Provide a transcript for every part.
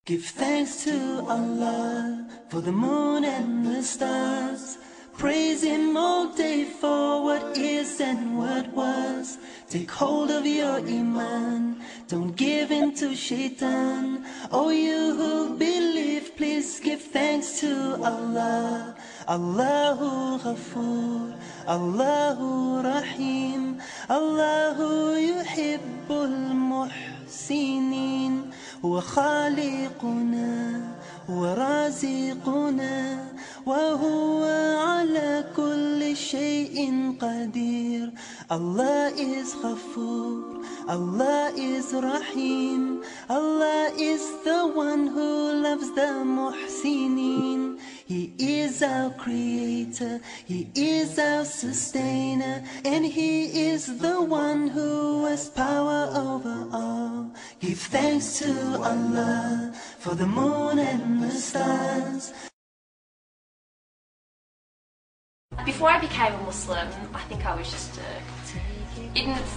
Give thanks to Allah for the moon and the stars. Praise Him all day for what is and what was. Take hold of your Iman, don't give in to Shaitan. Oh, you who believe, please give thanks to Allah. Allahu Ghafoor, Allahu Rahim, Allahu Yuhibbul Muhsinin. هو خالقنا ورازقنا وهو على كل شيء قدير. Allah is Ghafoor, Allah is Rahim, Allah is the one who loves the Muhsinin. He is our creator, He is our sustainer, and He is the one who has power over all. Give thanks to Allah for the moon and the stars. Before I became a Muslim, I think I was just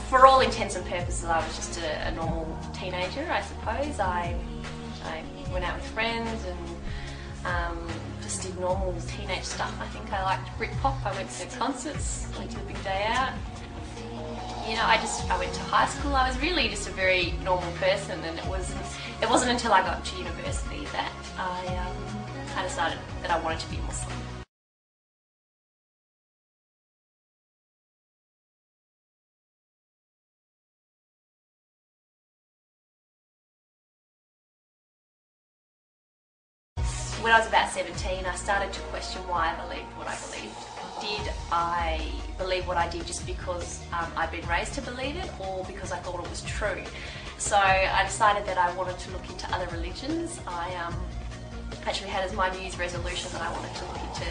for all intents and purposes, I was just a normal teenager, I suppose. I went out with friends and just did normal teenage stuff. I think I liked Britpop. I went to concerts, went to a big day out. You know, I went to high school. I was really just a very normal person, and it wasn't until I got to university that I decided that I wanted to be a Muslim. When I was about 17, I started to question why I believed what I believed. Did I believe what I did just because I'd been raised to believe it, or because I thought it was true? So I decided that I wanted to look into other religions. I actually had as my New Year's resolution that I wanted to look into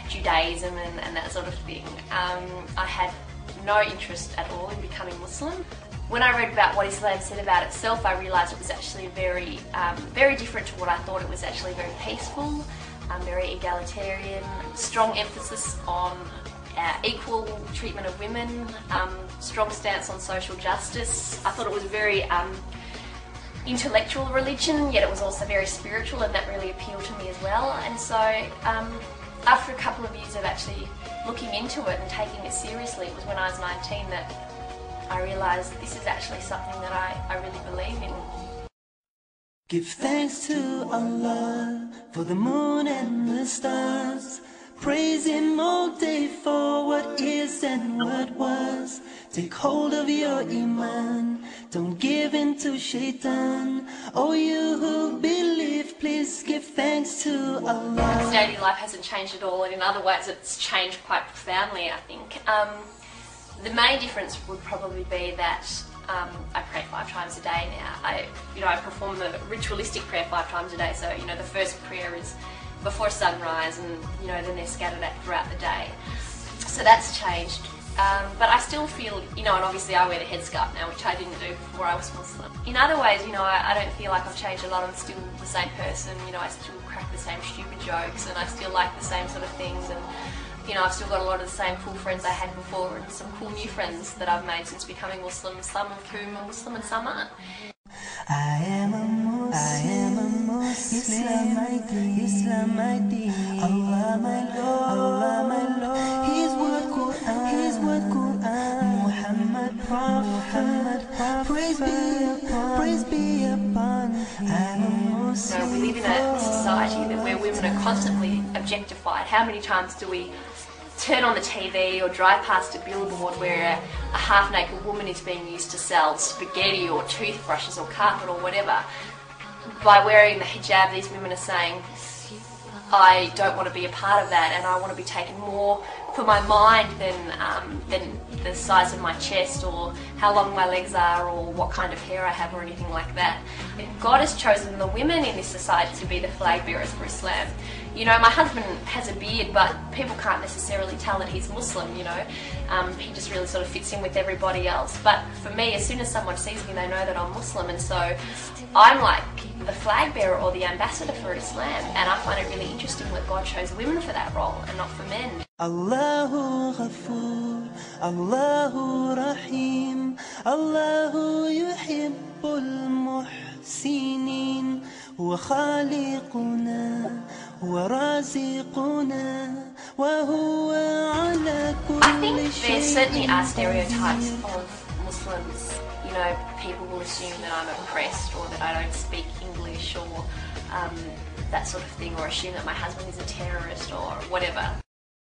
Judaism and that sort of thing. I had no interest at all in becoming Muslim. When I read about what Islam said about itself, I realised it was actually very different to what I thought. It was actually very peaceful, very egalitarian, strong emphasis on equal treatment of women, strong stance on social justice. I thought it was a very intellectual religion, yet it was also very spiritual, and that really appealed to me as well. And so after a couple of years of actually looking into it and taking it seriously, it was when I was 19 that I realised this is actually something that I really believe in. Give thanks to Allah for the moon and the stars. Praise Him all day for what is and what was. Take hold of your Iman, don't give in to Shaitan. Oh, you who believe, please give thanks to Allah. Daily life hasn't changed at all, and in other ways it's changed quite profoundly, I think. The main difference would probably be that I pray 5 times a day now. I perform the ritualistic prayer 5 times a day. So the first prayer is before sunrise, and then they're scattered out throughout the day. So that's changed. But I still feel, and obviously I wear the headscarf now, which I didn't do before I was Muslim. In other ways, I don't feel like I've changed a lot. I'm still the same person. I still crack the same stupid jokes, and I still like the same sort of things. And I've still got a lot of the same cool friends I had before, and some cool new friends that I've made since becoming Muslim, some of whom are Muslim and some aren't. I am a Muslim, Islam my deen, Allah my Lord, His word Quran, Muhammad Prophet, praise be upon. I'm a Muslim. We live in a society where women are constantly objectified. How many times do we turn on the TV or drive past a billboard where a half-naked woman is being used to sell spaghetti or toothbrushes or carpet or whatever? By wearing the hijab, these women are saying, I don't want to be a part of that, and I want to be taken more for my mind than the size of my chest or how long my legs are or what kind of hair I have or anything like that. God has chosen the women in this society to be the flag bearers for Islam. My husband has a beard, but people can't necessarily tell that he's Muslim, He just really sort of fits in with everybody else. But for me, as soon as someone sees me, they know that I'm Muslim, and so I'm like the flag bearer or the ambassador for Islam, and I find it really interesting that God chose women for that role and not for men. Allahu Ghafoor, Allahu Rahim, Allahu Yuhibbul Muhsinin. هو خالقنا هو رازقنا وهو على كل I think there certainly شيء are stereotypes قدير. of Muslims. You know, people will assume that I'm oppressed or that I don't speak English or that sort of thing, or assume that my husband is a terrorist or whatever.